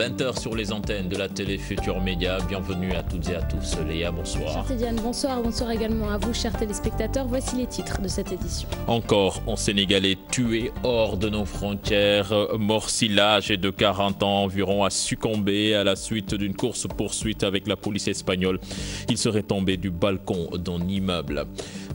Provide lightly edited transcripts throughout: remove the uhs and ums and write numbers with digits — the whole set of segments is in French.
20 h sur les antennes de la télé Futur Média. Bienvenue à toutes et à tous. Léa, bonsoir. Chère Diane, bonsoir. Bonsoir également à vous, chers téléspectateurs. Voici les titres de cette édition. Encore un Sénégalais tué hors de nos frontières. Morcilla, âgé de 40 ans environ, a succombé à la suite d'une course-poursuite avec la police espagnole. Il serait tombé du balcon d'un immeuble.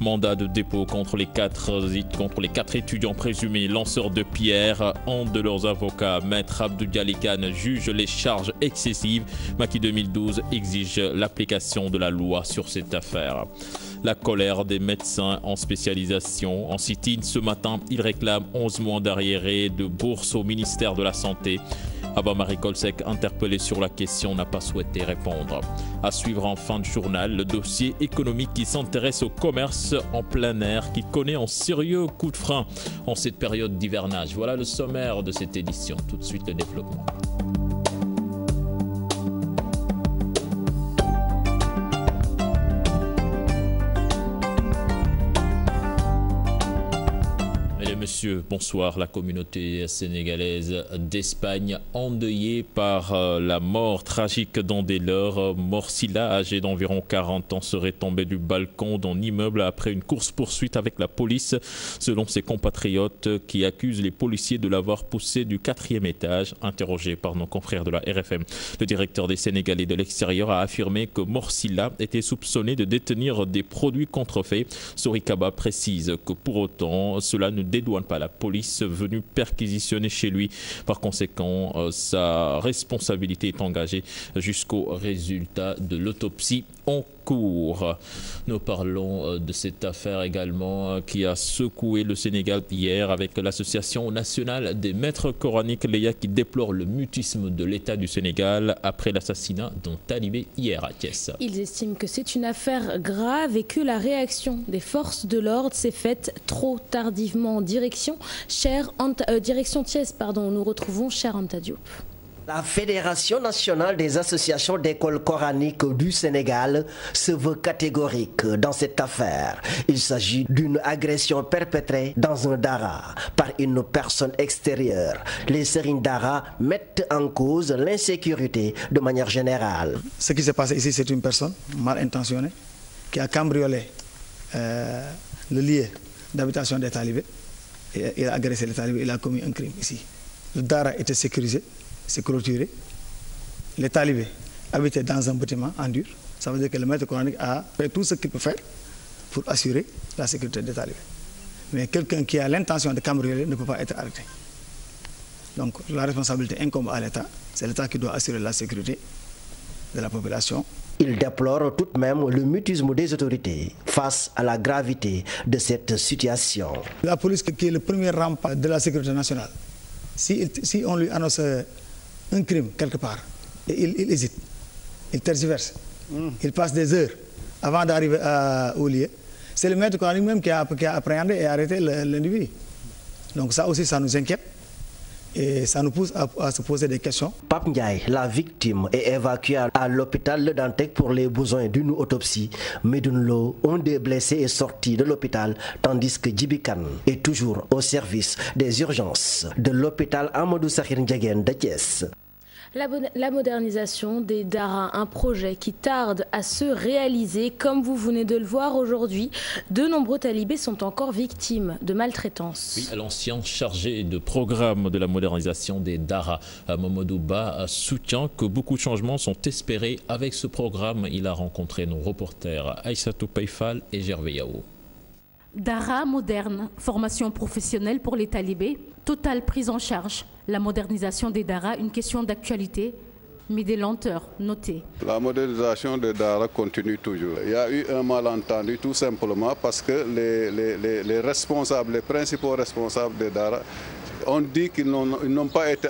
Mandat de dépôt contre les quatre étudiants présumés lanceurs de pierres. Un de leurs avocats, Maître Abdou Dialikane, juge les charges excessives. Macky 2012 exige l'application de la loi sur cette affaire. La colère des médecins en spécialisation. En sit-in ce matin, ils réclament 11 mois d'arriérés de bourse au ministère de la Santé. Abba-Marie Kolsek, interpellé sur la question, n'a pas souhaité répondre. À suivre en fin de journal, le dossier économique qui s'intéresse au commerce en plein air, qui connaît un sérieux coup de frein en cette période d'hivernage. Voilà le sommaire de cette édition. Tout de suite, le développement. Monsieur, bonsoir. La communauté sénégalaise d'Espagne endeuillée par la mort tragique d'un des leurs. Morcilla, âgé d'environ 40 ans, serait tombé du balcon d'un immeuble après une course-poursuite avec la police, selon ses compatriotes qui accusent les policiers de l'avoir poussé du 4e étage. Interrogé par nos confrères de la RFM, le directeur des Sénégalais de l'extérieur a affirmé que Morcilla était soupçonné de détenir des produits contrefaits. Sorikaba précise que pour autant, cela ne dédouane pas la police venue perquisitionner chez lui. Par conséquent, sa responsabilité est engagée jusqu'au résultat de l'autopsie en cours. Nous parlons de cette affaire également qui a secoué le Sénégal hier avec l'Association nationale des maîtres coraniques, Léa, qui déplore le mutisme de l'État du Sénégal après l'assassinat d'un talibé hier à Thiès. Ils estiment que c'est une affaire grave et que la réaction des forces de l'ordre s'est faite trop tardivement. Direction Thiès, nous retrouvons cher Anta Diop. La Fédération nationale des associations d'écoles coraniques du Sénégal se veut catégorique dans cette affaire. Il s'agit d'une agression perpétrée dans un dara par une personne extérieure. Les Serigne Dara mettent en cause l'insécurité de manière générale. Ce qui s'est passé ici, c'est une personne mal intentionnée qui a cambriolé le lieu d'habitation des talibés. Il a agressé les talibés, il a commis un crime ici. Le dara était sécurisé. C'est clôturé. Les talibés habitaient dans un bâtiment en dur. Ça veut dire que le maître coranique a fait tout ce qu'il peut faire pour assurer la sécurité des talibés. Mais quelqu'un qui a l'intention de cambrioler ne peut pas être arrêté. Donc la responsabilité incombe à l'État. C'est l'État qui doit assurer la sécurité de la population. Il déplore tout de même le mutisme des autorités face à la gravité de cette situation. La police, qui est le premier rempart de la sécurité nationale, si on lui annonce un crime quelque part, et il hésite, il tergiverse, il passe des heures avant d'arriver au lieu. C'est le maître coranique même qui a appréhendé et arrêté l'individu. Donc ça aussi, ça nous inquiète et ça nous pousse à se poser des questions. Pape Ndiaye, la victime, est évacuée à l'hôpital Le Dantec pour les besoins d'une autopsie. Medoune Lo, un des blessés, est sorti de l'hôpital, tandis que Djibi Kane est toujours au service des urgences de l'hôpital Amadou Sakhir Ndiéguène de Thiès. La modernisation des daras, un projet qui tarde à se réaliser. Comme vous venez de le voir aujourd'hui, de nombreux talibés sont encore victimes de maltraitance. Oui, l'ancien chargé de programme de la modernisation des daras, Mamadou Ba, soutient que beaucoup de changements sont espérés avec ce programme. Il a rencontré nos reporters Aïssatou Paifal et Gervais Yao. Dara moderne, formation professionnelle pour les talibés, totale prise en charge. La modernisation des daras, une question d'actualité, mais des lenteurs notées. La modernisation des daras continue toujours. Il y a eu un malentendu tout simplement parce que les responsables, les principaux responsables des daras ont dit qu'ils n'ont pas été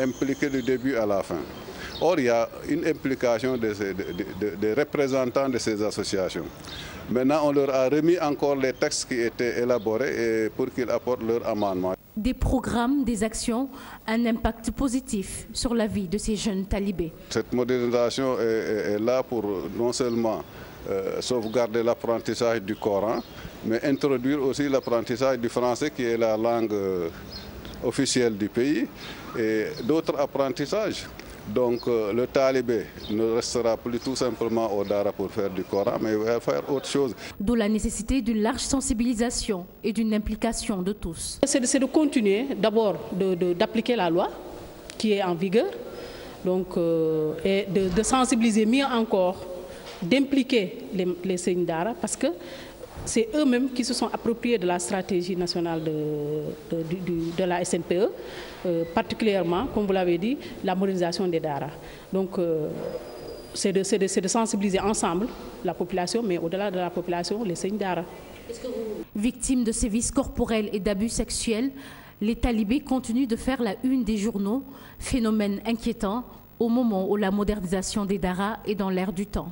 impliqués du début à la fin. Or, il y a une implication des représentants de ces associations. Maintenant, on leur a remis encore les textes qui étaient élaborés pour qu'ils apportent leur amendement. Des programmes, des actions, un impact positif sur la vie de ces jeunes talibés. Cette modernisation est là pour non seulement sauvegarder l'apprentissage du Coran, mais introduire aussi l'apprentissage du français qui est la langue officielle du pays et d'autres apprentissages. Donc le talibé ne restera plus tout simplement au Dara pour faire du Coran, mais il va faire autre chose. D'où la nécessité d'une large sensibilisation et d'une implication de tous. C'est de continuer d'abord d'appliquer la loi qui est en vigueur, donc, et de sensibiliser mieux encore, d'impliquer les seigneurs Dara, parce que c'est eux-mêmes qui se sont appropriés de la stratégie nationale de la SNPE, particulièrement, comme vous l'avez dit, la modernisation des Dara. Donc, c'est de sensibiliser ensemble la population, mais au-delà de la population, les seigneurs Dara. Victimes de sévices corporels et d'abus sexuels, les talibés continuent de faire la une des journaux, phénomène inquiétant au moment où la modernisation des Dara est dans l'air du temps.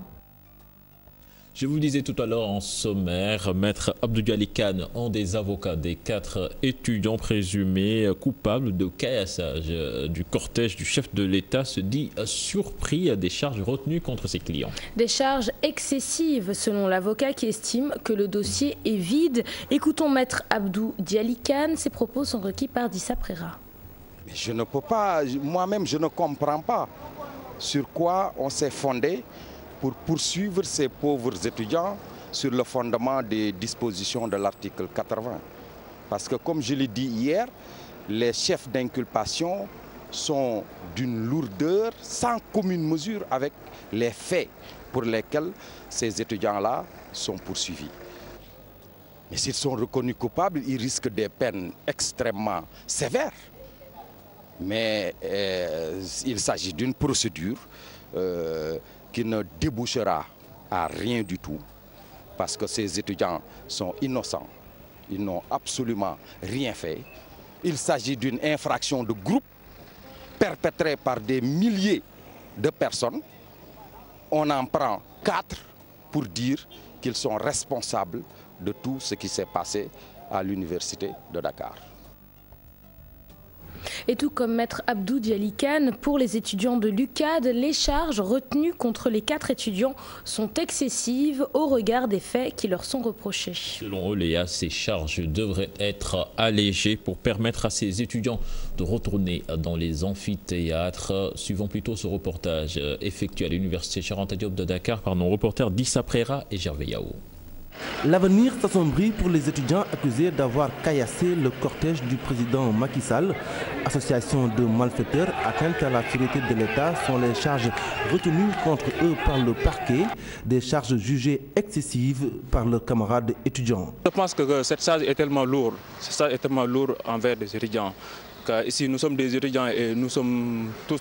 Je vous disais tout à l'heure en sommaire, Maître Abdou Dialy Kane, un des avocats des 4 étudiants présumés coupables de caillassage du cortège du chef de l'État, se dit surpris des charges retenues contre ses clients. Des charges excessives selon l'avocat qui estime que le dossier est vide. Écoutons Maître Abdou Dialy Kane, ses propos sont requis par Dissa Prera. Mais je ne peux pas, moi-même je ne comprends pas sur quoi on s'est fondé pour poursuivre ces pauvres étudiants sur le fondement des dispositions de l'article 80. Parce que comme je l'ai dit hier, les chefs d'inculpation sont d'une lourdeur sans commune mesure avec les faits pour lesquels ces étudiants-là sont poursuivis. Mais s'ils sont reconnus coupables, ils risquent des peines extrêmement sévères. Mais il s'agit d'une procédure qui ne débouchera à rien du tout, parce que ces étudiants sont innocents, ils n'ont absolument rien fait. Il s'agit d'une infraction de groupe perpétrée par des milliers de personnes. On en prend 4 pour dire qu'ils sont responsables de tout ce qui s'est passé à l'université de Dakar. Et tout comme Maître Abdou Dialy Kane, pour les étudiants de l'UCAD, les charges retenues contre les 4 étudiants sont excessives au regard des faits qui leur sont reprochés. Selon eux, Léa, ces charges devraient être allégées pour permettre à ces étudiants de retourner dans les amphithéâtres. Suivons plutôt ce reportage effectué à l'université Cheikh Anta Diop de Dakar par nos reporters Dissa Prera et Gervais Yao. L'avenir s'assombrit pour les étudiants accusés d'avoir caillassé le cortège du président Macky Sall. Association de malfaiteurs, atteinte à la sécurité de l'État sont les charges retenues contre eux par le parquet, des charges jugées excessives par leurs camarades étudiants. Je pense que cette charge est tellement lourde, envers les étudiants. Car ici, nous sommes des étudiants et nous sommes tous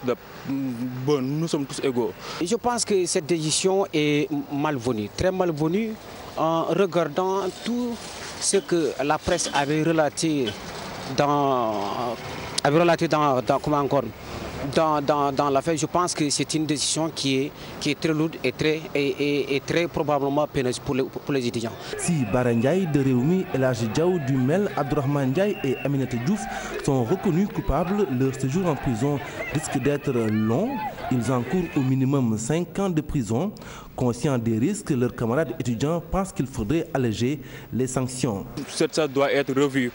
égaux. Je pense que cette décision est malvenue, très malvenue, en regardant tout ce que la presse avait relaté dans l'affaire. Je pense que c'est une décision qui est très lourde et très probablement peineuse pour les étudiants. Si Bara Ndiaye de Rewmi, El Hadji Diaw du MEL, Abdourahmane Ndiaye et Aminata Diouf sont reconnus coupables, leur séjour en prison risque d'être long. Ils encourent au minimum 5 ans de prison. Conscients des risques, leurs camarades étudiants pensent qu'il faudrait alléger les sanctions. Cette charge doit être revue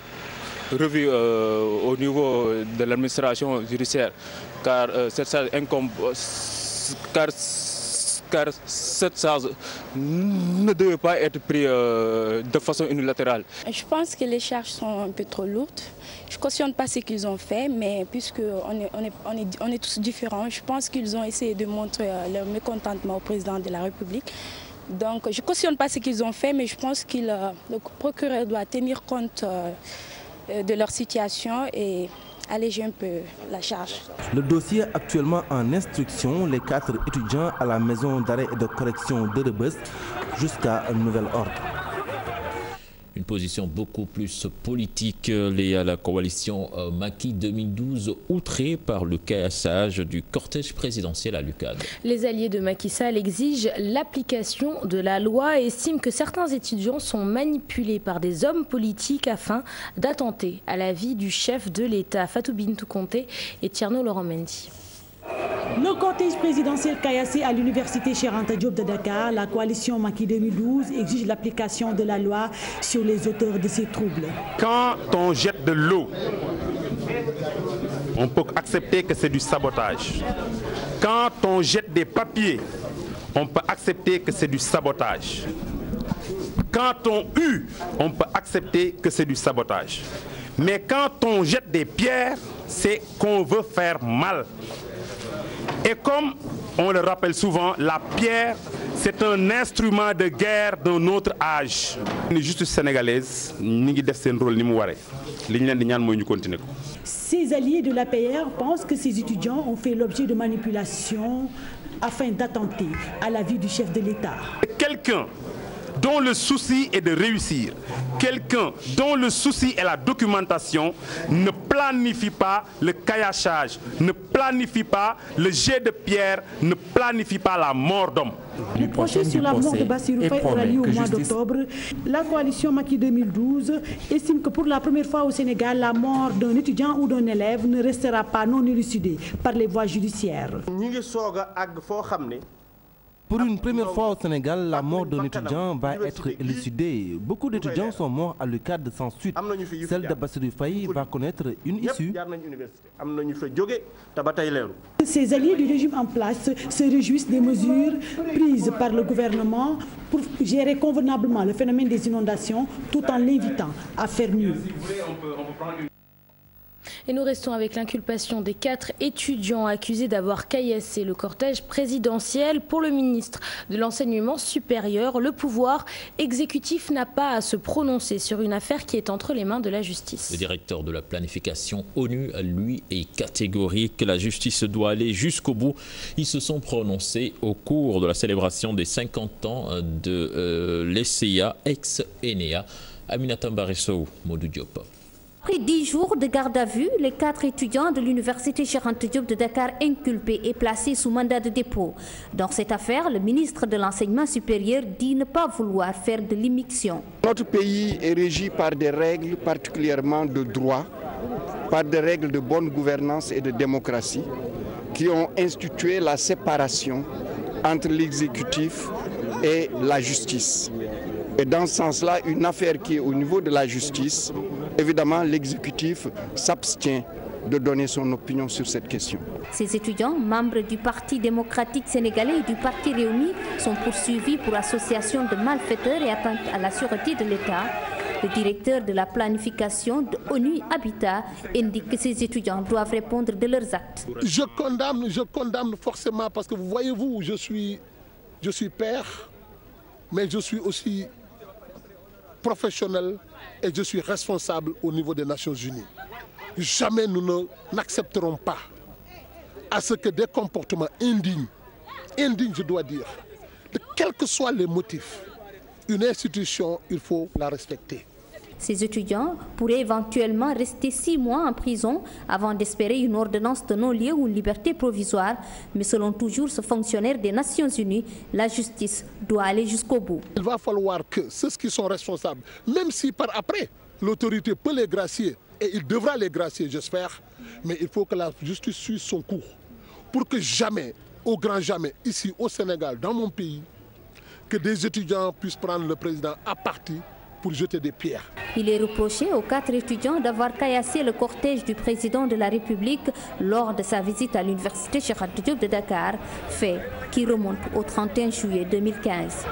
au niveau de l'administration judiciaire, car cette charge incombe, car cette charge ne devait pas être prise de façon unilatérale. Je pense que les charges sont un peu trop lourdes. Je ne cautionne pas ce qu'ils ont fait, mais puisqu'on est tous différents, je pense qu'ils ont essayé de montrer leur mécontentement au président de la République. Donc je ne cautionne pas ce qu'ils ont fait, mais je pense que le procureur doit tenir compte de leur situation et alléger un peu la charge. Le dossier actuellement en instruction, les 4 étudiants à la maison d'arrêt et de correction de Rebeuss jusqu'à un nouvel ordre. Une position beaucoup plus politique liée à la coalition Macky 2012, outrée par le caillassage du cortège présidentiel à l'UCAD. Les alliés de Macky Sall exigent l'application de la loi et estiment que certains étudiants sont manipulés par des hommes politiques afin d'attenter à la vie du chef de l'État. Fatou Bintou Conté et Tierno Laurent Mendy. Le cortège présidentiel caillassé à l'université Cheikh Anta Diop de Dakar, la coalition Macky 2012 exige l'application de la loi sur les auteurs de ces troubles. Quand on jette de l'eau on peut accepter que c'est du sabotage. Quand on jette des papiers, on peut accepter que c'est du sabotage. Quand on hue, on peut accepter que c'est du sabotage. Mais quand on jette des pierres, c'est qu'on veut faire mal. Et comme on le rappelle souvent, la pierre, c'est un instrument de guerre d'un autre âge. La justice sénégalaise, nous avons fait un rôle. Ces alliés de l'APR pensent que ces étudiants ont fait l'objet de manipulations afin d'attenter à la vie du chef de l'État. Quelqu'un dont le souci est de réussir, quelqu'un dont le souci est la documentation, ne planifie pas le caillachage, ne planifie pas le jet de pierre, ne planifie pas la mort d'homme. Le procès sur la mort de Bassirou Faye aura lieu au mois d'octobre. La coalition Macky 2012 estime que pour la première fois au Sénégal, la mort d'un étudiant ou d'un élève ne restera pas non élucidée par les voies judiciaires. Pour une première fois au Sénégal, la mort d'un étudiant va être élucidée. Beaucoup d'étudiants sont morts à l'UCAD sans suite. Celle de Bassirou Faye va connaître une issue. Ces alliés du régime en place se réjouissent des mesures prises par le gouvernement pour gérer convenablement le phénomène des inondations tout en l'invitant à faire mieux. Et nous restons avec l'inculpation des 4 étudiants accusés d'avoir caillassé le cortège présidentiel. Pour le ministre de l'Enseignement supérieur, le pouvoir exécutif n'a pas à se prononcer sur une affaire qui est entre les mains de la justice. Le directeur de la planification ONU, lui, est catégorique. La justice doit aller jusqu'au bout. Ils se sont prononcés au cours de la célébration des 50 ans de l'ECA, ex-ENEA. Aminata Mbaresso, Modou Diop. Après 10 jours de garde à vue, les 4 étudiants de l'université Cheikh Anta Diop de Dakar inculpés et placés sous mandat de dépôt. Dans cette affaire, le ministre de l'Enseignement supérieur dit ne pas vouloir faire de l'immixtion. Notre pays est régi par des règles particulièrement de droit, par des règles de bonne gouvernance et de démocratie qui ont institué la séparation entre l'exécutif et la justice. Et dans ce sens-là, une affaire qui est au niveau de la justice, évidemment, l'exécutif s'abstient de donner son opinion sur cette question. Ces étudiants, membres du Parti démocratique sénégalais et du Parti Réuni, sont poursuivis pour association de malfaiteurs et atteinte à la sûreté de l'État. Le directeur de la planification de ONU Habitat indique que ces étudiants doivent répondre de leurs actes. Je condamne forcément parce que vous voyez-vous, je suis père, mais je suis aussi professionnel et je suis responsable au niveau des Nations Unies. Jamais nous n'accepterons pas à ce que des comportements indignes je dois dire, de quels que soient les motifs, une institution, il faut la respecter. Ces étudiants pourraient éventuellement rester 6 mois en prison avant d'espérer une ordonnance de non-lieu ou une liberté provisoire. Mais selon toujours ce fonctionnaire des Nations Unies, la justice doit aller jusqu'au bout. Il va falloir que ceux qui sont responsables, même si par après l'autorité peut les gracier, et il devra les gracier, j'espère, mais il faut que la justice suive son cours pour que jamais, au grand jamais, ici au Sénégal, dans mon pays, que des étudiants puissent prendre le président à partie pour jeter des pierres. Il est reproché aux 4 étudiants d'avoir caillassé le cortège du président de la République lors de sa visite à l'université Cheikh Anta Diop de Dakar, fait qui remonte au 31 juillet 2015.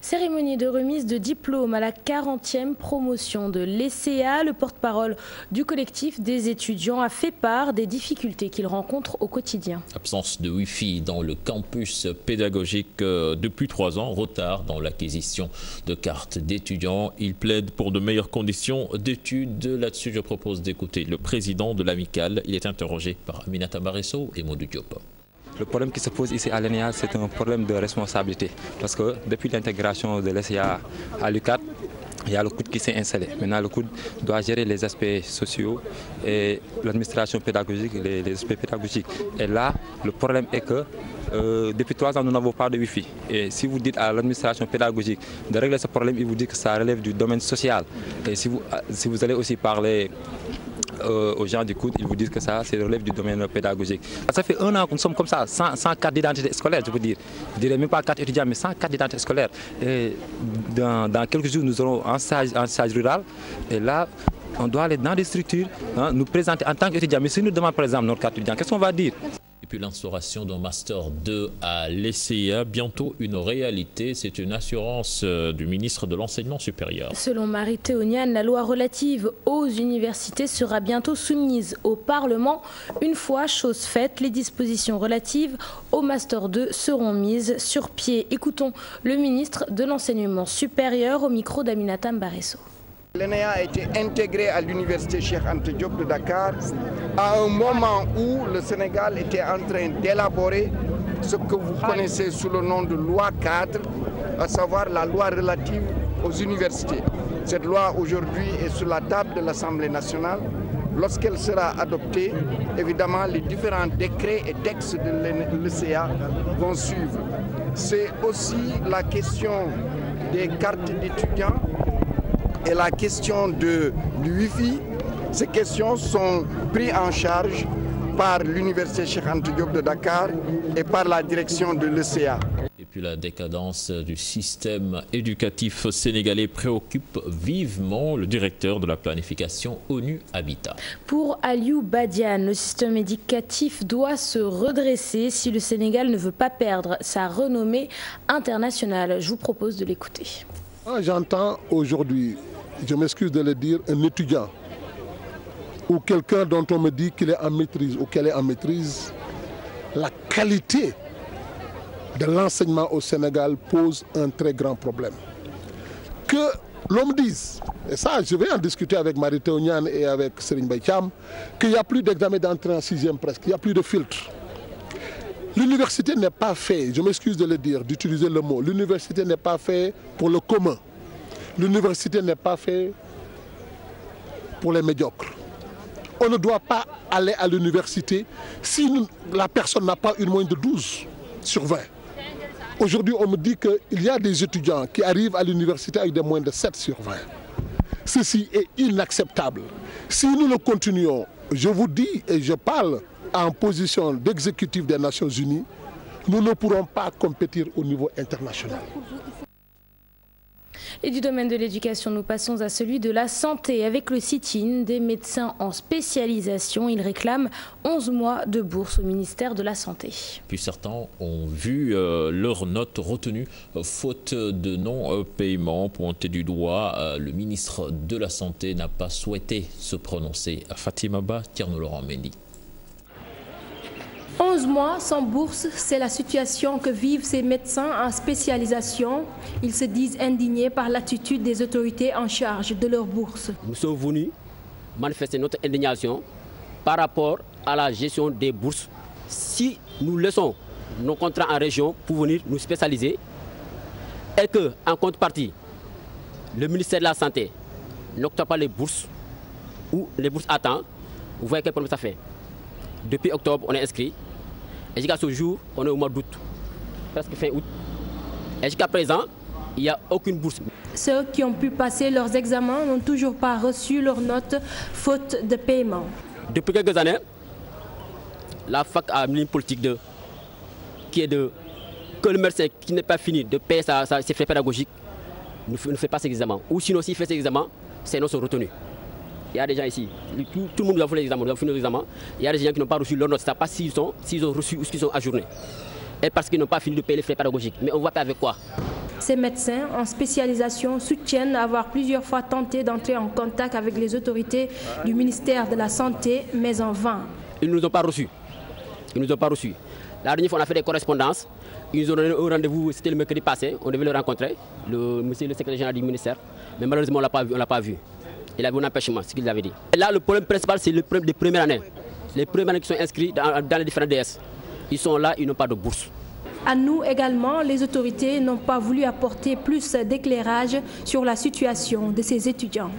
Cérémonie de remise de diplôme à la 40e promotion de l'ECA. Le porte-parole du collectif des étudiants a fait part des difficultés qu'ils rencontrent au quotidien. Absence de Wi-Fi dans le campus pédagogique depuis 3 ans, retard dans l'acquisition de cartes d'étudiants. Ils plaident pour de meilleures conditions d'études. Là-dessus, je propose d'écouter le président de l'amicale. Il est interrogé par Aminata Mbaresso et Modou Diop. Le problème qui se pose ici à l'ENEA, c'est un problème de responsabilité. Parce que depuis l'intégration de l'ECA à l'UCAD, il y a le COUD qui s'est installé. Maintenant, le COUD doit gérer les aspects sociaux et l'administration pédagogique, les aspects pédagogiques. Et là, le problème est que depuis 3 ans, nous n'avons pas de Wi-Fi. Et si vous dites à l'administration pédagogique de régler ce problème, il vous dit que ça relève du domaine social. Et si vous allez aussi parler aux gens du COUD, ils vous disent que ça relève du domaine pédagogique. Ça fait 1 an que nous sommes comme ça, sans carte d'identité scolaire, je veux dire. Je dirais même pas carte étudiante, mais sans carte d'identité scolaire. Et dans quelques jours, nous aurons un stage rural. Et là, on doit aller dans des structures, nous présenter en tant qu'étudiants. Mais si nous demandons par exemple notre carte étudiant, qu'est-ce qu'on va dire? Et puis l'instauration d'un Master 2 à l'ESSEA, bientôt une réalité, c'est une assurance du ministre de l'Enseignement supérieur. Selon Marie Théoniane, la loi relative aux universités sera bientôt soumise au Parlement. Une fois chose faite, les dispositions relatives au Master 2 seront mises sur pied. Écoutons le ministre de l'Enseignement supérieur au micro d'Aminata Mbaresso. L'ENEA a été intégré à l'université Cheikh Anta Diop de Dakar à un moment où le Sénégal était en train d'élaborer ce que vous connaissez sous le nom de loi cadre, à savoir la loi relative aux universités. Cette loi aujourd'hui est sur la table de l'Assemblée nationale. Lorsqu'elle sera adoptée, évidemment les différents décrets et textes de l'ESSEA vont suivre. C'est aussi la question des cartes d'étudiants et la question du Wi-Fi. Ces questions sont prises en charge par l'université Cheikh Anta Diop de Dakar et par la direction de l'ESSEA. Et puis la décadence du système éducatif sénégalais préoccupe vivement le directeur de la planification ONU Habitat. Pour Aliou Badiane, le système éducatif doit se redresser si le Sénégal ne veut pas perdre sa renommée internationale. Je vous propose de l'écouter. J'entends aujourd'hui, je m'excuse de le dire, un étudiant ou quelqu'un dont on me dit qu'il est en maîtrise ou qu'elle est en maîtrise, la qualité de l'enseignement au Sénégal pose un très grand problème. Que l'on me dise, et ça je vais en discuter avec Marie Théoniane et avec Serigne Mbaye Thiam, qu'il n'y a plus d'examen d'entrée en 6e presque, il n'y a plus de filtre. L'université n'est pas faite, je m'excuse de le dire, d'utiliser le mot, l'université n'est pas faite pour le commun. L'université n'est pas faite pour les médiocres. On ne doit pas aller à l'université si la personne n'a pas une moyenne de 12 sur 20. Aujourd'hui, on me dit qu'il y a des étudiants qui arrivent à l'université avec des moyennes de 7 sur 20. Ceci est inacceptable. Si nous le continuons, je vous dis et je parle en position d'exécutif des Nations Unies, nous ne pourrons pas compétir au niveau international. Et du domaine de l'éducation, nous passons à celui de la santé. Avec le sit-in des médecins en spécialisation, ils réclament 11 mois de bourse au ministère de la Santé. Puis certains ont vu leurs notes retenues faute de non-paiement. Pointé du doigt, le ministre de la Santé n'a pas souhaité se prononcer. Fatima Ba, Tierno Laurent Mendy. 11 mois sans bourse, c'est la situation que vivent ces médecins en spécialisation. Ils se disent indignés par l'attitude des autorités en charge de leur bourse. Nous sommes venus manifester notre indignation par rapport à la gestion des bourses. Si nous laissons nos contrats en région pour venir nous spécialiser et qu'en contrepartie, le ministère de la Santé n'octroie pas les bourses ou les bourses à temps, vous voyez quel problème ça fait. Depuis octobre, on est inscrit. Et jusqu'à ce jour, on est au mois d'août, presque fin août. Et jusqu'à présent, il n'y a aucune bourse. Ceux qui ont pu passer leurs examens n'ont toujours pas reçu leurs notes faute de paiement. Depuis quelques années, la fac a mis une politique que le médecin qui n'est pas fini de payer ses frais pédagogiques ne fait pas ses examens. Ou sinon, s'il fait ses examens, ses notes sont retenues. Il y a des gens ici, tout le monde doit faire les examens, doit finir les examens. Il y a des gens qui n'ont pas reçu leurs notes, ça pas s'ils ont reçu ou s'ils sont ajournés. Et parce qu'ils n'ont pas fini de payer les frais pédagogiques. Mais on va payer avec quoi? Ces médecins en spécialisation soutiennent avoir plusieurs fois tenté d'entrer en contact avec les autorités du ministère de la Santé, mais en vain. Ils ne nous ont pas reçus. Ils ne nous ont pas reçus. La dernière fois, on a fait des correspondances. Ils nous ont donné un rendez-vous, c'était le mercredi passé. On devait le rencontrer, le secrétaire général du ministère. Mais malheureusement, on ne l'a pas vu. Il avait un empêchement, ce qu'il avait dit. Et là, le problème principal, c'est le problème des premières années. Les premières années qui sont inscrits dans les différents DS. Ils sont là, ils n'ont pas de bourse. À nous également, les autorités n'ont pas voulu apporter plus d'éclairage sur la situation de ces étudiants.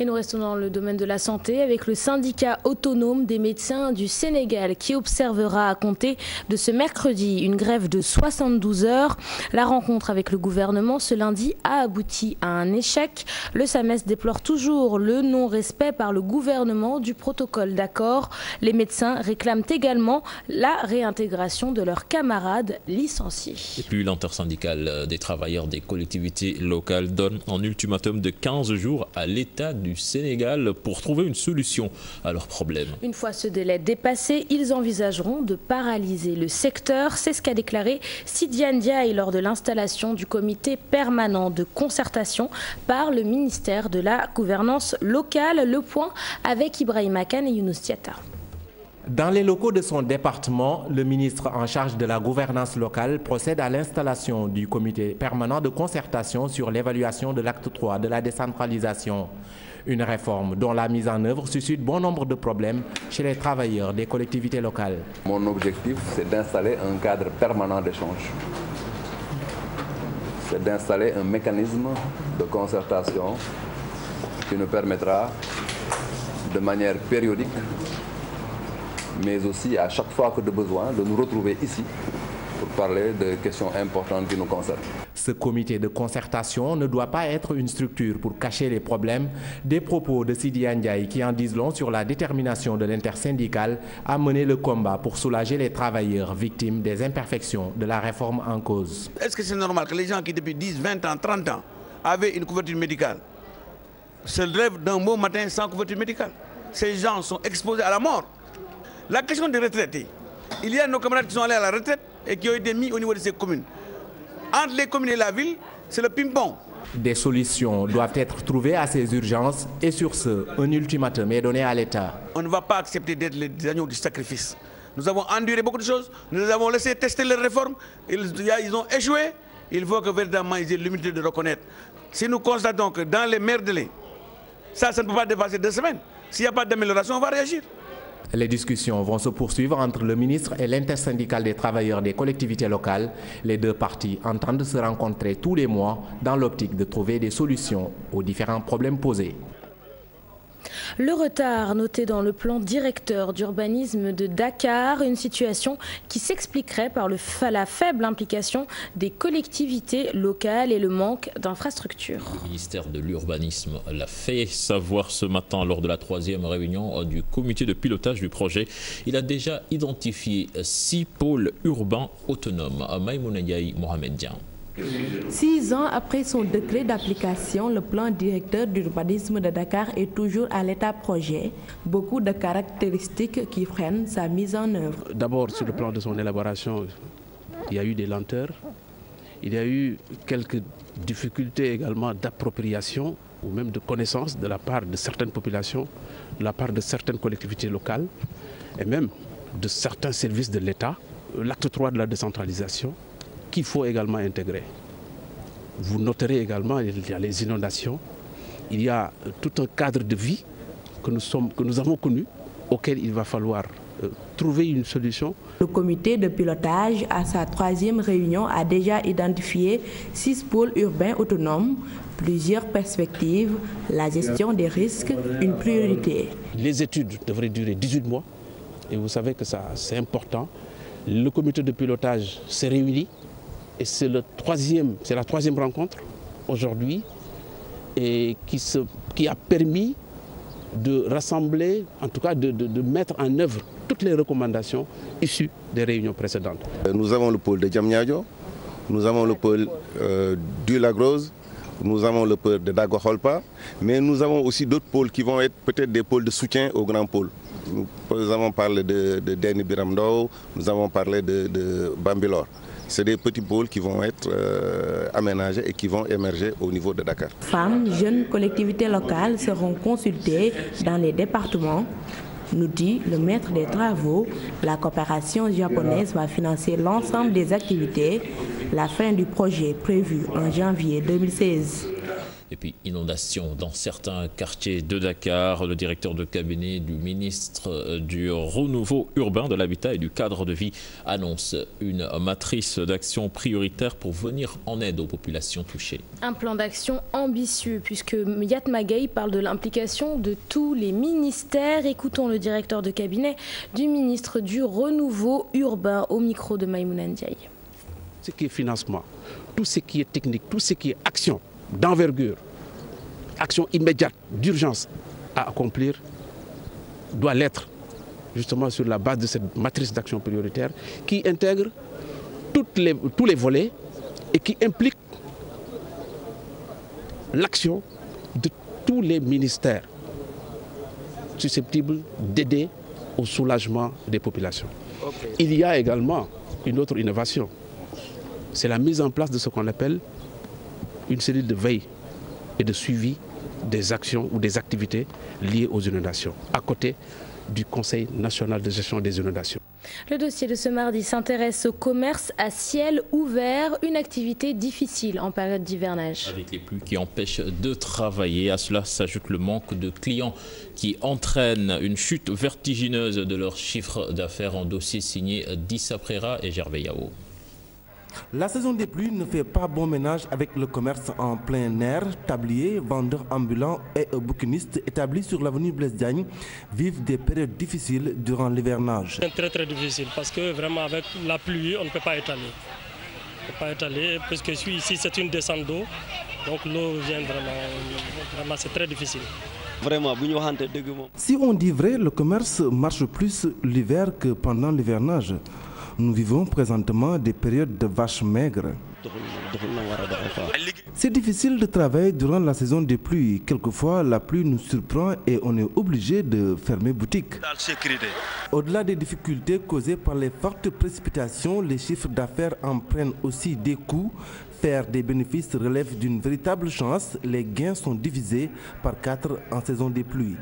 Et nous restons dans le domaine de la santé avec le syndicat autonome des médecins du Sénégal qui observera à compter de ce mercredi une grève de 72 heures. La rencontre avec le gouvernement ce lundi a abouti à un échec. Le SAMES déplore toujours le non-respect par le gouvernement du protocole d'accord. Les médecins réclament également la réintégration de leurs camarades licenciés. Et puis l'intersyndicale des travailleurs des collectivités locales donne un ultimatum de 15 jours à l'État du du Sénégal pour trouver une solution à leurs problèmes. Une fois ce délai dépassé, ils envisageront de paralyser le secteur. C'est ce qu'a déclaré Sidiane Ndiaye lors de l'installation du comité permanent de concertation par le ministère de la Gouvernance locale. Le point avec Ibrahima Kane et Younous Diatta. Dans les locaux de son département, le ministre en charge de la gouvernance locale procède à l'installation du comité permanent de concertation sur l'évaluation de l'acte 3 de la décentralisation. Une réforme dont la mise en œuvre suscite bon nombre de problèmes chez les travailleurs des collectivités locales. Mon objectif, c'est d'installer un cadre permanent d'échange. C'est d'installer un mécanisme de concertation qui nous permettra de manière périodique, mais aussi à chaque fois que de besoin, de nous retrouver ici pour parler de questions importantes qui nous concernent. Ce comité de concertation ne doit pas être une structure pour cacher les problèmes. Des propos de Sidiane Ndiaye qui en disent long sur la détermination de l'intersyndicale à mener le combat pour soulager les travailleurs victimes des imperfections de la réforme en cause. Est-ce que c'est normal que les gens qui depuis 10, 20 ans, 30 ans avaient une couverture médicale se lèvent d'un beau matin sans couverture médicale? Ces gens sont exposés à la mort. La question des retraités, il y a nos camarades qui sont allés à la retraite et qui ont été mis au niveau de ces communes. Entre les communes et la ville, c'est le ping-pong. Des solutions doivent être trouvées à ces urgences et sur ce, un ultimatum est donné à l'État. On ne va pas accepter d'être les agneaux du sacrifice. Nous avons enduré beaucoup de choses, nous avons laissé tester les réformes, ils ont échoué. Il faut que véritablement ils aient l'humilité de reconnaître. Si nous constatons que dans les meilleurs délais, ça ne peut pas dépasser 2 semaines. S'il n'y a pas d'amélioration, on va réagir. Les discussions vont se poursuivre entre le ministre et l'intersyndicale des travailleurs des collectivités locales. Les deux parties entendent se rencontrer tous les mois dans l'optique de trouver des solutions aux différents problèmes posés. Le retard noté dans le plan directeur d'urbanisme de Dakar, une situation qui s'expliquerait par la faible implication des collectivités locales et le manque d'infrastructures. Le ministère de l'Urbanisme l'a fait savoir ce matin lors de la 3e réunion du comité de pilotage du projet. Il a déjà identifié 6 pôles urbains autonomes. Maïmouna Ndiaye, Mohamed Dian. 6 ans après son décret d'application, le plan directeur d'urbanisme de Dakar est toujours à l'état projet. Beaucoup de caractéristiques qui freinent sa mise en œuvre. D'abord, sur le plan de son élaboration, il y a eu des lenteurs. Il y a eu quelques difficultés également d'appropriation ou même de connaissance de la part de certaines populations, de la part de certaines collectivités locales et même de certains services de l'État. L'acte 3 de la décentralisation, qu'il faut également intégrer. Vous noterez également il y a les inondations, il y a tout un cadre de vie que nous avons connu, auquel il va falloir trouver une solution. Le comité de pilotage, à sa 3e réunion, a déjà identifié 6 pôles urbains autonomes, plusieurs perspectives, la gestion des risques, une priorité. Les études devraient durer 18 mois et vous savez que ça c'est important. Le comité de pilotage s'est réuni. Et c'est la 3e rencontre aujourd'hui et qui a permis de rassembler, en tout cas de mettre en œuvre toutes les recommandations issues des réunions précédentes. Nous avons le pôle de Diamniadio, nous avons le pôle du Lagrose, nous avons le pôle de Dagoholpa, mais nous avons aussi d'autres pôles qui vont être peut-être des pôles de soutien aux grands pôles. Nous avons parlé de Deni Biramdo, nous avons parlé de Bambilor. C'est des petits pôles qui vont être aménagés et qui vont émerger au niveau de Dakar. Femmes, jeunes, collectivités locales seront consultées dans les départements, nous dit le maître des travaux. La coopération japonaise va financer l'ensemble des activités. La fin du projet prévue en janvier 2016. Et puis inondation dans certains quartiers de Dakar. Le directeur de cabinet du ministre du Renouveau urbain, de l'Habitat et du Cadre de vie annonce une matrice d'action prioritaire pour venir en aide aux populations touchées. Un plan d'action ambitieux puisque Yatma Gueye parle de l'implication de tous les ministères. Écoutons le directeur de cabinet du ministre du Renouveau urbain au micro de Maïmouna Ndiaye. Ce qui est financement, tout ce qui est technique, tout ce qui est action d'envergure, action immédiate, d'urgence à accomplir, doit l'être justement sur la base de cette matrice d'action prioritaire qui intègre tous les volets et qui implique l'action de tous les ministères susceptibles d'aider au soulagement des populations. Il y a également une autre innovation, c'est la mise en place de ce qu'on appelle une cellule de veille et de suivi des actions ou des activités liées aux inondations, à côté du Conseil national de gestion des inondations. Le dossier de ce mardi s'intéresse au commerce à ciel ouvert, une activité difficile en période d'hivernage. Avec les pluies qui empêchent de travailler, à cela s'ajoute le manque de clients qui entraîne une chute vertigineuse de leur chiffre d'affaires en dossier signé Dissa Prera et Gervais Yao. La saison des pluies ne fait pas bon ménage avec le commerce en plein air. Tabliers, vendeurs ambulants et bouquinistes établis sur l'avenue Blaise Diagne vivent des périodes difficiles durant l'hivernage. C'est très difficile parce que vraiment avec la pluie, on ne peut pas étaler. On ne peut pas étaler parce que ici c'est une descente d'eau, donc l'eau vient vraiment c'est très difficile. Si on dit vrai, le commerce marche plus l'hiver que pendant l'hivernage. Nous vivons présentement des périodes de vaches maigres. C'est difficile de travailler durant la saison des pluies. Quelquefois, la pluie nous surprend et on est obligé de fermer boutique. Au-delà des difficultés causées par les fortes précipitations, les chiffres d'affaires en prennent aussi des coups. Faire des bénéfices relève d'une véritable chance. Les gains sont divisés par 4 en saison des pluies.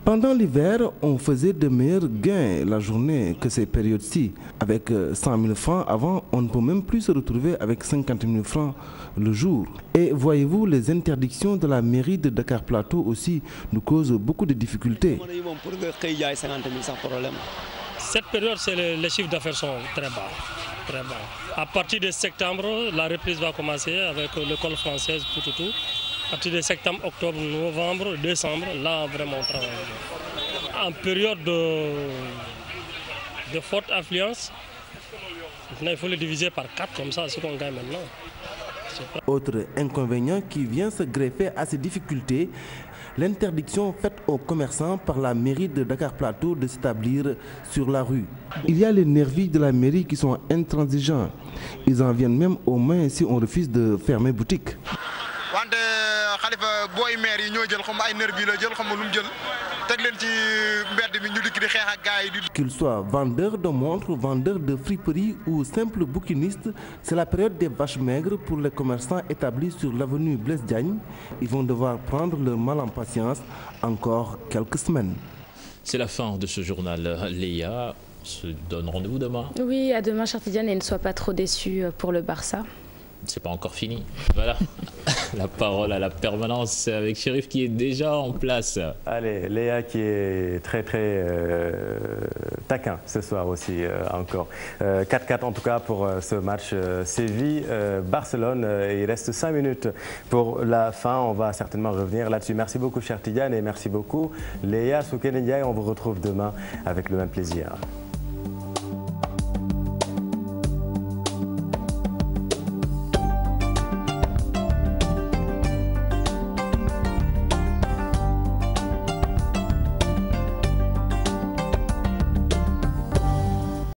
Pendant l'hiver, on faisait de meilleurs gains la journée que ces périodes-ci. Avec 100 000 francs avant, on ne peut même plus se retrouver avec 50 000 francs le jour. Et voyez-vous, les interdictions de la mairie de Dakar Plateau aussi nous causent beaucoup de difficultés. Cette période, les chiffres d'affaires sont très bas. Très bas. À partir de septembre, la reprise va commencer avec l'école française, tout. À partir de septembre, octobre, novembre, décembre, là vraiment on travaille. En période de forte affluence, il faut le diviser par 4 comme ça, c'est ce qu'on gagne maintenant. Autre inconvénient qui vient se greffer à ces difficultés, l'interdiction faite aux commerçants par la mairie de Dakar Plateau de s'établir sur la rue. Il y a les nervis de la mairie qui sont intransigeants. Ils en viennent même aux mains si on refuse de fermer boutique. Qu'ils soient vendeurs de montres, vendeurs de friperies ou simples bouquinistes, c'est la période des vaches maigres pour les commerçants établis sur l'avenue Blaise Diagne. Ils vont devoir prendre leur mal en patience encore quelques semaines. C'est la fin de ce journal. Léa, on se donne rendez-vous demain. Oui, à demain, chère Tidiane, et ne sois pas trop déçu pour le Barça. C'est pas encore fini. Voilà. La parole à la permanence, c'est avec Chérif qui est déjà en place. Allez, Léa qui est très taquin ce soir aussi encore. 4-4 en tout cas pour ce match Séville-Barcelone. Il reste 5 minutes pour la fin. On va certainement revenir là-dessus. Merci beaucoup, cher Tidiane, et merci beaucoup Léa Soukene Ndiaye. On vous retrouve demain avec le même plaisir.